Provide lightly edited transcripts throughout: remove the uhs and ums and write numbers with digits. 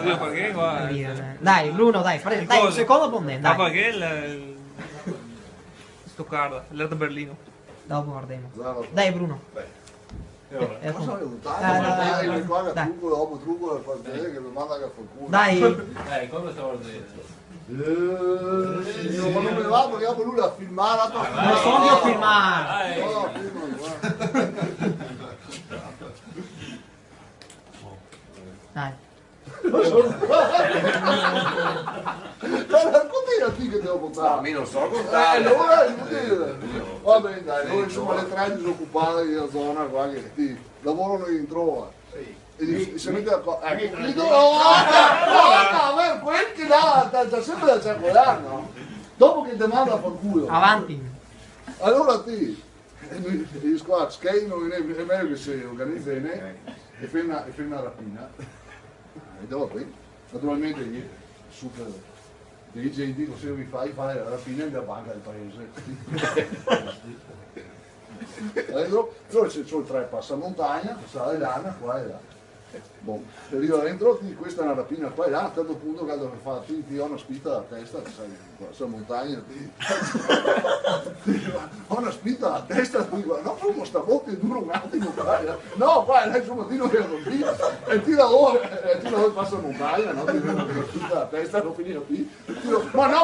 Io perché qua? Dai, Bruno, dai, dai un secondo pondente, Ma dai. perché il Stoccarda, l'Hertha Berlino. Dopo guardiamo. Dai Bruno. Cosa hai votato? Mi guarda trucco dopo trucco per vedere che mi manda che fa il culo. Dai. Come stavo dicendo? Ma non me ne va perché dopo lui l'ha filmato. Non sono io a filmare. No, filma, Dai. Racconti a te che devo votare. No, io non so contare. Allora, va bene, dai, noi siamo le tre disoccupate della zona qua che lavorano in trova. E si mette a quel che dà sempre da circolare, no? Dopo che ti manda a far culo. Avanti. Allora ti gli squadri che non è meglio che si organizza bene e fa una rapina. E dopo qui, naturalmente gli super dei gente così vi fai fare la rapina della banca del paese. Dentro c'è il tre passamontagna, sale lana qua e là. Boh, arrivo dentro, questa è una rapina qua e là, a un certo punto che fa, ti ho una spinta alla testa, sai, questa montagna, ho una spinta alla testa, no, come sta botta dura un attimo, no, qua, insomma, ti non era così, e tira il passamontagna, no, ti vedo una spinta alla testa, non finire qui, ma no,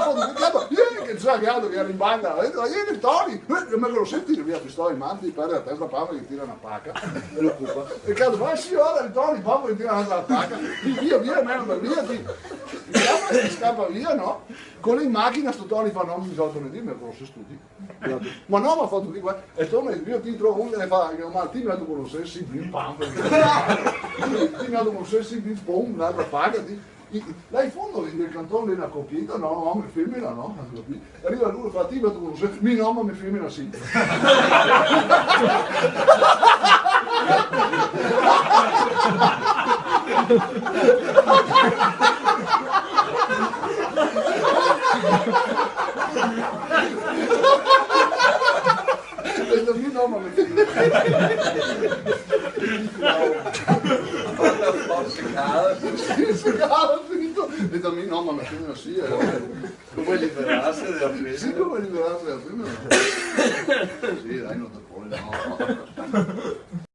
che già che era in banda, ieri Tony, me lo senti che via pistola in mano, ti perde la testa, Paolo che tira una pacca, e lo occupa, e cazzo, ma sì, ora il Tony, Paolo che tira un'altra pacca, via, me via, ti scappa via, no? Con le macchine sto Tony fa, no, mi risolto di me, conosci tutti. Ma no, ma fa tutti qua, e tu io ti trovo uno e fa, ma ti mi ha dovuto conoscersi, bim, pam, ti mi ha dovuto conoscersi, bim, pum, un'altra pacca, là in fondo nel cantone una coppietta, no, mi femmina, no? Arriva lui e fa, ti mi ha dovuto conoscersi, mi no, ma mi femmina sì. No, ma mi e da me no, ma femmina sì, Come liberarsi della presa? sì, come liberarsi della femmina? Sì, dai, non te puoi, no.